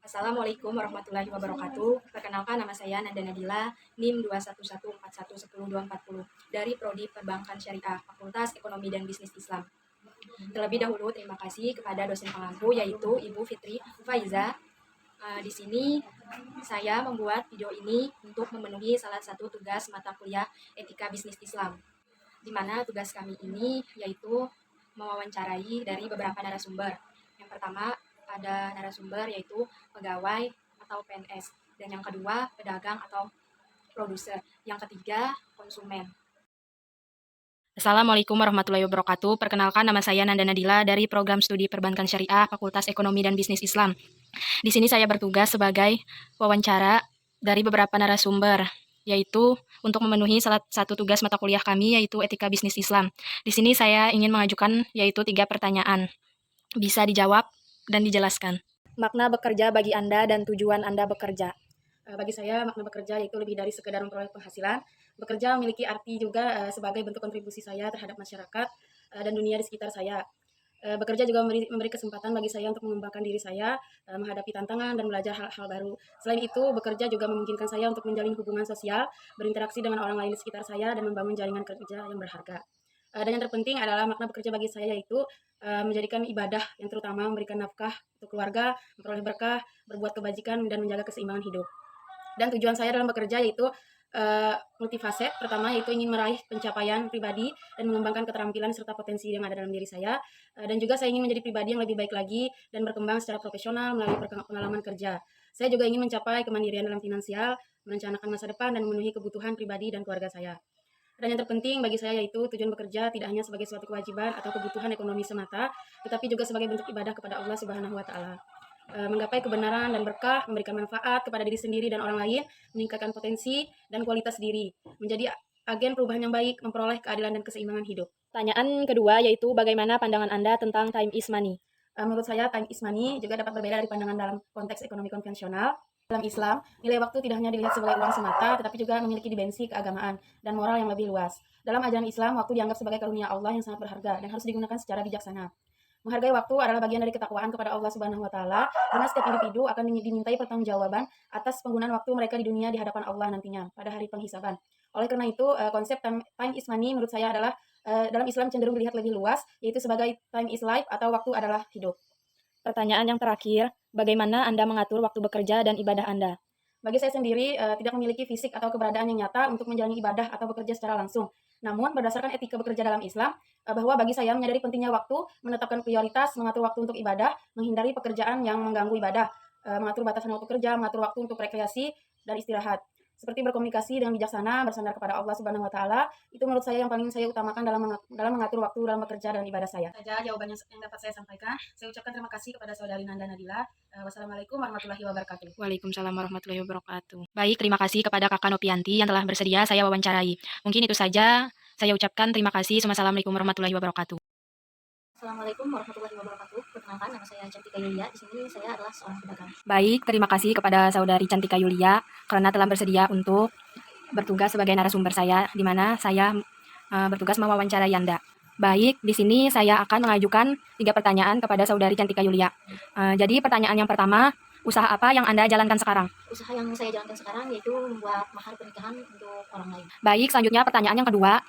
Assalamualaikum warahmatullahi wabarakatuh. Perkenalkan, nama saya Nanda Nadila, NIM 21141141240 dari Prodi Perbankan Syariah, Fakultas Ekonomi dan Bisnis Islam. Terlebih dahulu, terima kasih kepada dosen pengampu yaitu Ibu Fitri Faiza. Di sini saya membuat video ini untuk memenuhi salah satu tugas mata kuliah Etika Bisnis Islam, di mana tugas kami ini yaitu mewawancarai dari beberapa narasumber. Yang pertama, ada narasumber yaitu pegawai atau PNS, dan yang kedua pedagang atau produser, yang ketiga konsumen. Assalamualaikum warahmatullahi wabarakatuh. Perkenalkan, nama saya Nanda Nadila dari Program Studi Perbankan Syariah, Fakultas Ekonomi dan Bisnis Islam. Di sini saya bertugas sebagai wawancara dari beberapa narasumber, yaitu untuk memenuhi salah satu tugas mata kuliah kami, yaitu Etika Bisnis Islam. Di sini saya ingin mengajukan yaitu 3 pertanyaan. Bisa dijawab dan dijelaskan. Makna bekerja bagi Anda dan tujuan Anda bekerja. Bagi saya, makna bekerja yaitu lebih dari sekedar memperoleh penghasilan. Bekerja memiliki arti juga sebagai bentuk kontribusi saya terhadap masyarakat dan dunia di sekitar saya. Bekerja juga memberi kesempatan bagi saya untuk mengembangkan diri saya, menghadapi tantangan dan belajar hal-hal baru. Selain itu, bekerja juga memungkinkan saya untuk menjalin hubungan sosial, berinteraksi dengan orang lain di sekitar saya, dan membangun jaringan kerja yang berharga. Dan yang terpenting adalah makna bekerja bagi saya yaitu menjadikan ibadah yang terutama memberikan nafkah untuk keluarga, memperoleh berkah, berbuat kebajikan, dan menjaga keseimbangan hidup. Dan tujuan saya dalam bekerja yaitu multifaset. Pertama yaitu ingin meraih pencapaian pribadi dan mengembangkan keterampilan serta potensi yang ada dalam diri saya. Dan juga saya ingin menjadi pribadi yang lebih baik lagi dan berkembang secara profesional melalui pengalaman kerja. Saya juga ingin mencapai kemandirian dalam finansial, merencanakan masa depan, dan memenuhi kebutuhan pribadi dan keluarga saya. Dan yang terpenting bagi saya yaitu tujuan bekerja tidak hanya sebagai suatu kewajiban atau kebutuhan ekonomi semata, tetapi juga sebagai bentuk ibadah kepada Allah Subhanahu wa Ta'ala. Menggapai kebenaran dan berkah, memberikan manfaat kepada diri sendiri dan orang lain, meningkatkan potensi dan kualitas diri, menjadi agen perubahan yang baik, memperoleh keadilan dan keseimbangan hidup. Pertanyaan kedua yaitu bagaimana pandangan Anda tentang time is money? Menurut saya time is money juga dapat berbeda dari pandangan dalam konteks ekonomi konvensional. Dalam Islam, nilai waktu tidak hanya dilihat sebagai uang semata, tetapi juga memiliki dimensi keagamaan dan moral yang lebih luas. Dalam ajaran Islam, waktu dianggap sebagai karunia Allah yang sangat berharga dan harus digunakan secara bijaksana. Menghargai waktu adalah bagian dari ketakwaan kepada Allah Subhanahu wa Ta'ala, karena setiap individu akan dimintai pertanggungjawaban atas penggunaan waktu mereka di dunia di hadapan Allah nantinya pada hari penghisaban. Oleh karena itu, konsep time is money menurut saya adalah dalam Islam cenderung dilihat lebih luas, yaitu sebagai time is life atau waktu adalah hidup. Pertanyaan yang terakhir, bagaimana Anda mengatur waktu bekerja dan ibadah Anda? Bagi saya sendiri, tidak memiliki fisik atau keberadaan yang nyata untuk menjalani ibadah atau bekerja secara langsung. Namun, berdasarkan etika bekerja dalam Islam, bahwa bagi saya menyadari pentingnya waktu, menetapkan prioritas, mengatur waktu untuk ibadah, menghindari pekerjaan yang mengganggu ibadah, mengatur batasan waktu kerja, mengatur waktu untuk rekreasi dan istirahat. Seperti berkomunikasi dengan bijaksana, bersandar kepada Allah Subhanahu wa Ta'ala, itu menurut saya yang paling saya utamakan dalam mengatur waktu dalam bekerja dan ibadah saya. Saja jawaban yang dapat saya sampaikan. Saya ucapkan terima kasih kepada saudari Nanda Nadila. Wassalamualaikum warahmatullahi wabarakatuh. Waalaikumsalam warahmatullahi wabarakatuh. Baik, terima kasih kepada Kakak Nopianti yang telah bersedia saya wawancarai. Mungkin itu saja. Saya ucapkan terima kasih. Wassalamualaikum warahmatullahi wabarakatuh. Assalamualaikum warahmatullahi wabarakatuh. Perkenalkan, nama saya Cantika Yulia. Di sini saya adalah seorang pedagang. Baik, terima kasih kepada saudari Cantika Yulia karena telah bersedia untuk bertugas sebagai narasumber saya, di mana saya bertugas mewawancarai Anda. Baik, di sini saya akan mengajukan 3 pertanyaan kepada saudari Cantika Yulia. Jadi pertanyaan yang pertama, usaha apa yang Anda jalankan sekarang? Usaha yang saya jalankan sekarang yaitu membuat mahar pernikahan untuk orang lain. Baik, selanjutnya pertanyaan yang kedua,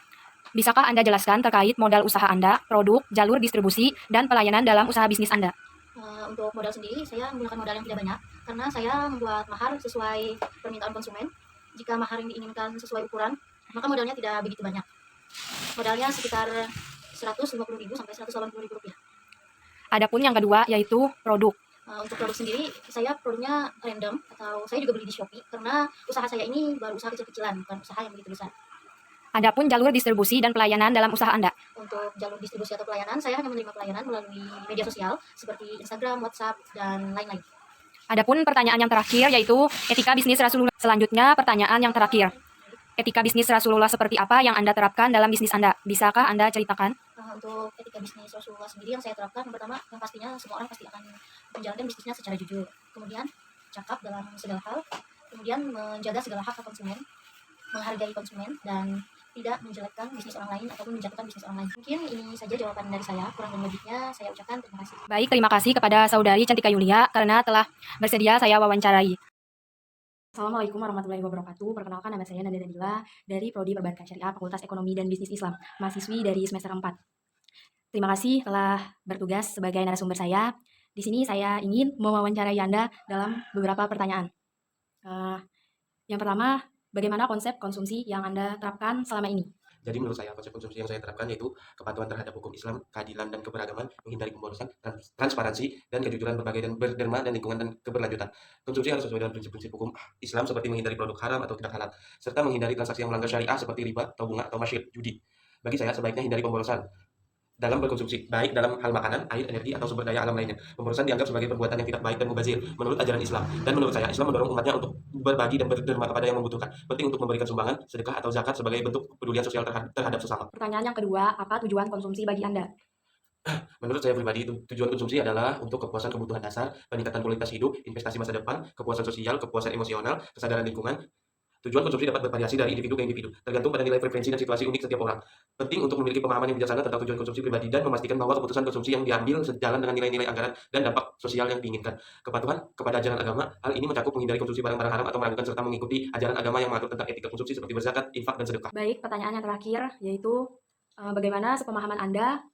bisakah Anda jelaskan terkait modal usaha Anda, produk, jalur distribusi, dan pelayanan dalam usaha bisnis Anda? Untuk modal sendiri, saya menggunakan modal yang tidak banyak, karena saya membuat mahar sesuai permintaan konsumen. Jika mahar yang diinginkan sesuai ukuran, maka modalnya tidak begitu banyak. Modalnya sekitar 150.000 sampai 180.000 rupiah. Adapun yang kedua yaitu produk. Untuk produk sendiri, saya produknya random, atau saya juga beli di Shopee, karena usaha saya ini baru usaha kecil-kecilan, bukan usaha yang begitu besar. Adapun jalur distribusi dan pelayanan dalam usaha Anda. Untuk jalur distribusi atau pelayanan, saya hanya menerima pelayanan melalui media sosial seperti Instagram, WhatsApp, dan lain-lain. Adapun pertanyaan yang terakhir yaitu etika bisnis Rasulullah. Selanjutnya pertanyaan yang terakhir. Etika bisnis Rasulullah seperti apa yang Anda terapkan dalam bisnis Anda? Bisakah Anda ceritakan? Untuk etika bisnis Rasulullah sendiri yang saya terapkan, yang pertama, yang pastinya semua orang pasti akan menjalankan bisnisnya secara jujur. Kemudian cakap dalam segala hal. Kemudian menjaga segala hak konsumen, menghargai konsumen, dan tidak menjelekkan bisnis orang lain ataupun menjatuhkan bisnis orang lain. Mungkin ini saja jawaban dari saya, kurang dan lebihnya saya ucapkan terima kasih. Baik, terima kasih kepada Saudari Cantika Yulia karena telah bersedia saya wawancarai. Assalamualaikum warahmatullahi wabarakatuh. Perkenalkan, nama saya Nanda Nadila dari Prodi Perbankan Syariah Fakultas Ekonomi dan Bisnis Islam, mahasiswi dari semester 4. Terima kasih telah bertugas sebagai narasumber saya. Di sini saya ingin mewawancarai Anda dalam beberapa pertanyaan. Yang pertama, bagaimana konsep konsumsi yang Anda terapkan selama ini? Jadi menurut saya konsep konsumsi yang saya terapkan yaitu kepatuhan terhadap hukum Islam, keadilan dan keberagaman, menghindari pemborosan, transparansi dan kejujuran berbagai dan berderma dan lingkungan dan keberlanjutan. Konsumsi harus sesuai dengan prinsip-prinsip hukum Islam seperti menghindari produk haram atau tidak halal, serta menghindari transaksi yang melanggar syariah seperti riba atau bunga atau masyir, judi. Bagi saya sebaiknya hindari pemborosan dalam berkonsumsi, baik dalam hal makanan, air, energi, atau sumber daya alam lainnya. Pemborosan dianggap sebagai perbuatan yang tidak baik dan mubazir menurut ajaran Islam. Dan menurut saya, Islam mendorong umatnya untuk berbagi dan berderma kepada yang membutuhkan. Penting untuk memberikan sumbangan, sedekah, atau zakat sebagai bentuk kepedulian sosial terhadap sesama. Pertanyaan yang kedua, apa tujuan konsumsi bagi Anda? Menurut saya pribadi, tujuan konsumsi adalah untuk kepuasan kebutuhan dasar, peningkatan kualitas hidup, investasi masa depan, kepuasan sosial, kepuasan emosional, kesadaran lingkungan. Tujuan konsumsi dapat bervariasi dari individu ke individu, tergantung pada nilai preferensi dan situasi unik setiap orang. Penting untuk memiliki pemahaman yang bijaksana tentang tujuan konsumsi pribadi dan memastikan bahwa keputusan konsumsi yang diambil sejalan dengan nilai-nilai anggaran dan dampak sosial yang diinginkan. Kepatuhan kepada ajaran agama, hal ini mencakup menghindari konsumsi barang-barang haram atau meragukan serta mengikuti ajaran agama yang mengatur tentang etika konsumsi seperti berzakat, infak, dan sedekah. Baik, pertanyaan yang terakhir yaitu bagaimana sepemahaman Anda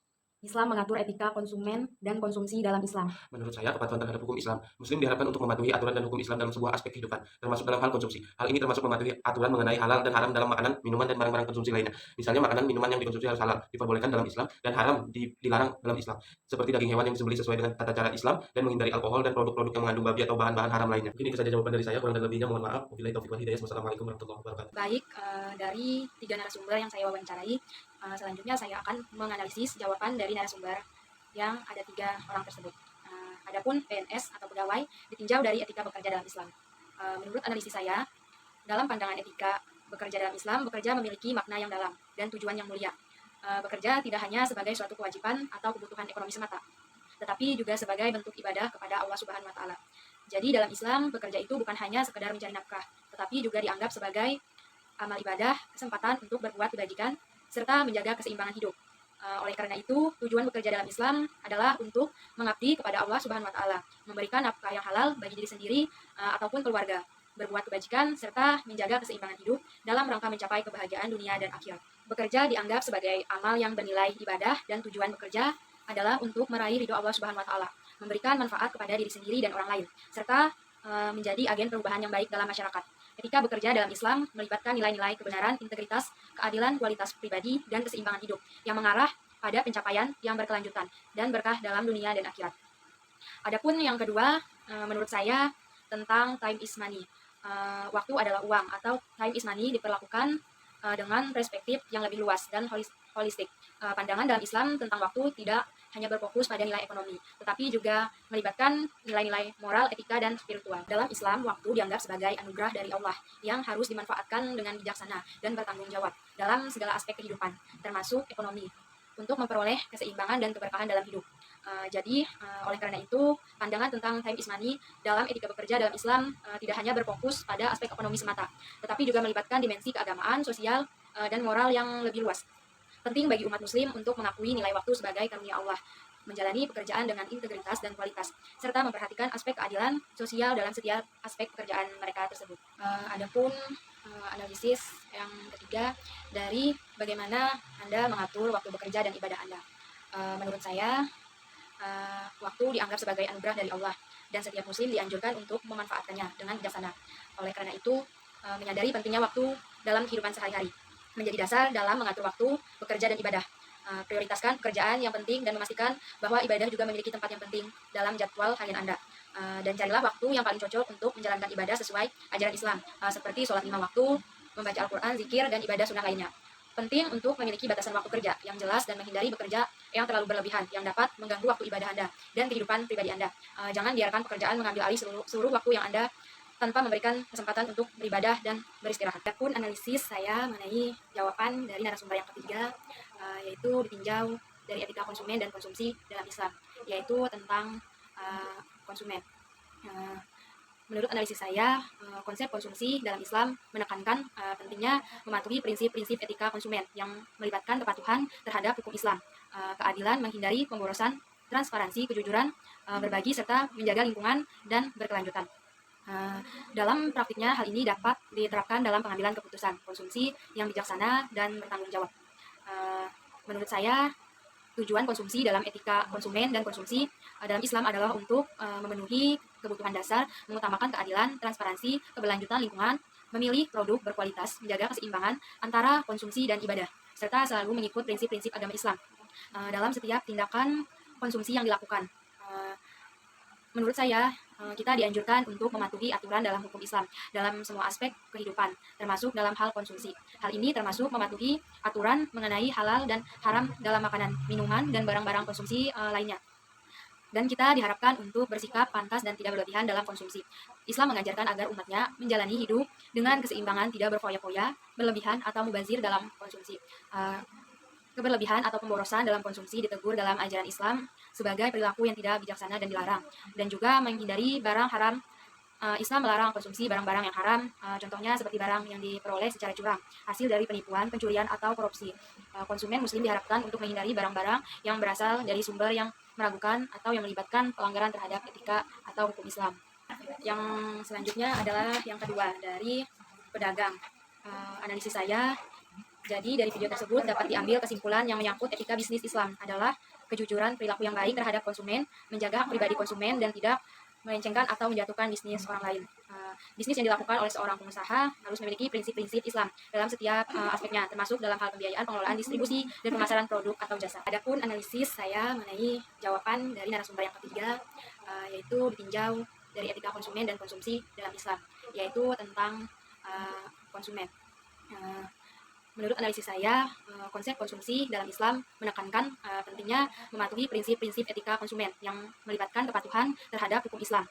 Islam mengatur etika konsumen dan konsumsi dalam Islam? Menurut saya, kepatuhan terhadap hukum Islam, Muslim diharapkan untuk mematuhi aturan dan hukum Islam dalam sebuah aspek kehidupan, termasuk dalam hal konsumsi. Hal ini termasuk mematuhi aturan mengenai halal dan haram dalam makanan, minuman, dan barang-barang konsumsi lainnya. Misalnya, makanan, minuman yang dikonsumsi harus halal, diperbolehkan dalam Islam, dan haram dilarang dalam Islam. Seperti daging hewan yang disembelih sesuai dengan tata cara Islam, dan menghindari alkohol dan produk-produk yang mengandung babi atau bahan-bahan haram lainnya. Mungkin itu saja jawaban dari saya, kurang dan lebihnya mohon maaf. Wabillahi taufiq wal hidayah. Wassalamualaikum warahmatullahi wabarakatuh. Baik, dari 3 narasumber yang saya wawancarai, selanjutnya saya akan menganalisis jawaban dari narasumber yang ada 3 orang tersebut. Adapun PNS atau pegawai ditinjau dari etika bekerja dalam Islam. Menurut analisis saya, dalam pandangan etika bekerja dalam Islam, bekerja memiliki makna yang dalam dan tujuan yang mulia. Bekerja tidak hanya sebagai suatu kewajiban atau kebutuhan ekonomi semata, tetapi juga sebagai bentuk ibadah kepada Allah Subhanahu wa Ta'ala. Jadi dalam Islam, bekerja itu bukan hanya sekedar mencari nafkah, tetapi juga dianggap sebagai amal ibadah, kesempatan untuk berbuat kebajikan, serta menjaga keseimbangan hidup. Oleh karena itu, tujuan bekerja dalam Islam adalah untuk mengabdi kepada Allah Subhanahu wa Ta'ala, memberikan nafkah yang halal bagi diri sendiri ataupun keluarga, berbuat kebajikan, serta menjaga keseimbangan hidup dalam rangka mencapai kebahagiaan dunia dan akhirat. Bekerja dianggap sebagai amal yang bernilai ibadah dan tujuan bekerja adalah untuk meraih ridho Allah Subhanahu wa Ta'ala, memberikan manfaat kepada diri sendiri dan orang lain, serta menjadi agen perubahan yang baik dalam masyarakat. Etika bekerja dalam Islam melibatkan nilai-nilai kebenaran, integritas, keadilan, kualitas pribadi, dan keseimbangan hidup yang mengarah pada pencapaian yang berkelanjutan dan berkah dalam dunia dan akhirat. Adapun yang kedua, menurut saya tentang time is money. Waktu adalah uang atau time is money diperlakukan dengan perspektif yang lebih luas dan holistik. Pandangan dalam Islam tentang waktu tidak hanya berfokus pada nilai ekonomi, tetapi juga melibatkan nilai-nilai moral, etika, dan spiritual. Dalam Islam, waktu dianggap sebagai anugerah dari Allah yang harus dimanfaatkan dengan bijaksana dan bertanggung jawab dalam segala aspek kehidupan, termasuk ekonomi, untuk memperoleh keseimbangan dan keberkahan dalam hidup. Jadi, oleh karena itu, pandangan tentang time is money dalam etika bekerja dalam Islam tidak hanya berfokus pada aspek ekonomi semata, tetapi juga melibatkan dimensi keagamaan, sosial, dan moral yang lebih luas. Penting bagi umat muslim untuk mengakui nilai waktu sebagai karunia Allah, menjalani pekerjaan dengan integritas dan kualitas, serta memperhatikan aspek keadilan sosial dalam setiap aspek pekerjaan mereka tersebut. Adapun analisis yang ketiga dari bagaimana Anda mengatur waktu bekerja dan ibadah Anda. Menurut saya, waktu dianggap sebagai anugerah dari Allah, dan setiap muslim dianjurkan untuk memanfaatkannya dengan bijaksana. Oleh karena itu, menyadari pentingnya waktu dalam kehidupan sehari-hari menjadi dasar dalam mengatur waktu bekerja dan ibadah. Prioritaskan pekerjaan yang penting dan memastikan bahwa ibadah juga memiliki tempat yang penting dalam jadwal harian Anda. Dan carilah waktu yang paling cocok untuk menjalankan ibadah sesuai ajaran Islam, seperti sholat 5 waktu, membaca Al-Quran, zikir, dan ibadah sunnah lainnya. Penting untuk memiliki batasan waktu kerja yang jelas dan menghindari bekerja yang terlalu berlebihan yang dapat mengganggu waktu ibadah Anda dan kehidupan pribadi Anda. Jangan biarkan pekerjaan mengambil alih seluruh waktu yang Anda tanpa memberikan kesempatan untuk beribadah dan beristirahat. Adapun analisis saya mengenai jawaban dari narasumber yang ketiga, yaitu ditinjau dari etika konsumen dan konsumsi dalam Islam, yaitu tentang konsumen. Menurut analisis saya, konsep konsumsi dalam Islam menekankan pentingnya mematuhi prinsip-prinsip etika konsumen yang melibatkan kepatuhan terhadap hukum Islam, keadilan, menghindari pemborosan, transparansi, kejujuran, berbagi, serta menjaga lingkungan dan berkelanjutan. Dalam praktiknya, hal ini dapat diterapkan dalam pengambilan keputusan konsumsi yang bijaksana dan bertanggung jawab. Eh, Menurut saya, tujuan konsumsi dalam etika konsumen dan konsumsi dalam Islam adalah untuk memenuhi kebutuhan dasar, mengutamakan keadilan, transparansi, keberlanjutan lingkungan, memilih produk berkualitas, menjaga keseimbangan antara konsumsi dan ibadah, serta selalu mengikut prinsip-prinsip agama Islam dalam setiap tindakan konsumsi yang dilakukan. Eh, Menurut saya, kita dianjurkan untuk mematuhi aturan dalam hukum Islam dalam semua aspek kehidupan, termasuk dalam hal konsumsi. Hal ini termasuk mematuhi aturan mengenai halal dan haram dalam makanan, minuman, dan barang-barang konsumsi lainnya. Dan kita diharapkan untuk bersikap pantas dan tidak berlebihan dalam konsumsi. Islam mengajarkan agar umatnya menjalani hidup dengan keseimbangan, tidak berfoya-foya, berlebihan, atau mubazir dalam konsumsi. Keberlebihan atau pemborosan dalam konsumsi ditegur dalam ajaran Islam sebagai perilaku yang tidak bijaksana dan dilarang. Dan juga menghindari barang haram. Islam melarang konsumsi barang-barang yang haram, contohnya seperti barang yang diperoleh secara curang, hasil dari penipuan, pencurian, atau korupsi. Konsumen muslim diharapkan untuk menghindari barang-barang yang berasal dari sumber yang meragukan atau yang melibatkan pelanggaran terhadap etika atau hukum Islam. Yang selanjutnya adalah yang kedua, dari pedagang. Analisis saya, jadi dari video tersebut dapat diambil kesimpulan yang menyangkut etika bisnis Islam adalah kejujuran, perilaku yang baik terhadap konsumen, menjaga hak pribadi konsumen, dan tidak melencengkan atau menjatuhkan bisnis orang lain. Bisnis yang dilakukan oleh seorang pengusaha harus memiliki prinsip-prinsip Islam dalam setiap aspeknya, termasuk dalam hal pembiayaan, pengelolaan, distribusi, dan pemasaran produk atau jasa. Adapun analisis saya mengenai jawaban dari narasumber yang ketiga, yaitu ditinjau dari etika konsumen dan konsumsi dalam Islam, yaitu tentang konsumen. Menurut analisis saya, konsep konsumsi dalam Islam menekankan pentingnya mematuhi prinsip-prinsip etika konsumen yang melibatkan kepatuhan terhadap hukum Islam,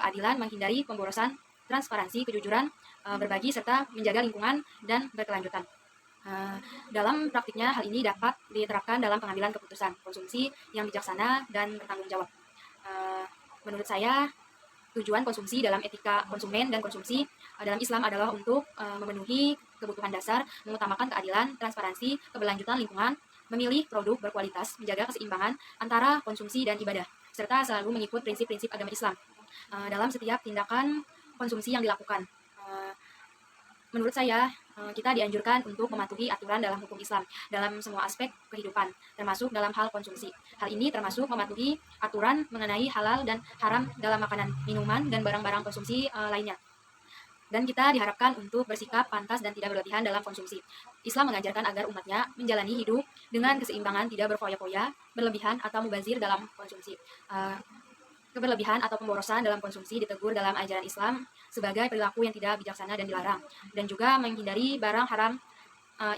keadilan, menghindari pemborosan, transparansi, kejujuran, berbagi, serta menjaga lingkungan dan berkelanjutan. Dalam praktiknya, hal ini dapat diterapkan dalam pengambilan keputusan konsumsi yang bijaksana dan bertanggung jawab. Menurut saya, tujuan konsumsi dalam etika konsumen dan konsumsi dalam Islam adalah untuk memenuhi kebutuhan dasar, mengutamakan keadilan, transparansi, keberlanjutan lingkungan, memilih produk berkualitas, menjaga keseimbangan antara konsumsi dan ibadah, serta selalu mengikut prinsip-prinsip agama Islam dalam setiap tindakan konsumsi yang dilakukan. Menurut saya, kita dianjurkan untuk mematuhi aturan dalam hukum Islam dalam semua aspek kehidupan, termasuk dalam hal konsumsi. Hal ini termasuk mematuhi aturan mengenai halal dan haram dalam makanan, minuman, dan barang-barang konsumsi lainnya. Dan kita diharapkan untuk bersikap pantas dan tidak berlebihan dalam konsumsi. Islam mengajarkan agar umatnya menjalani hidup dengan keseimbangan, tidak berfoya-foya, berlebihan, atau mubazir dalam konsumsi. Keberlebihan atau pemborosan dalam konsumsi ditegur dalam ajaran Islam sebagai perilaku yang tidak bijaksana dan dilarang. Dan juga menghindari barang haram.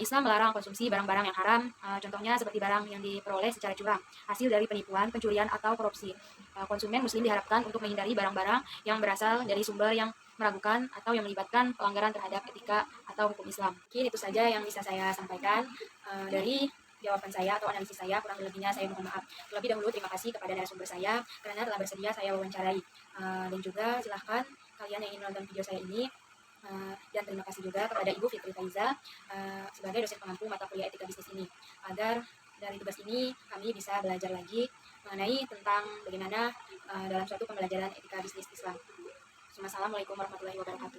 Islam melarang konsumsi barang-barang yang haram, contohnya seperti barang yang diperoleh secara curang, hasil dari penipuan, pencurian, atau korupsi. Konsumen muslim diharapkan untuk menghindari barang-barang yang berasal dari sumber yang meragukan atau yang melibatkan pelanggaran terhadap etika atau hukum Islam. Mungkin itu saja yang bisa saya sampaikan dari jawaban saya atau analisis saya. Kurang lebihnya saya mohon maaf. Terlebih dahulu terima kasih kepada narasumber saya karena telah bersedia saya wawancarai. Dan juga silahkan kalian yang ingin menonton video saya ini, dan terima kasih juga kepada Ibu Fitri Faiza sebagai dosen pengampu mata kuliah etika bisnis ini, agar dari tugas ini kami bisa belajar lagi mengenai tentang bagaimana dalam suatu pembelajaran etika bisnis Islam. Assalamualaikum warahmatullahi wabarakatuh.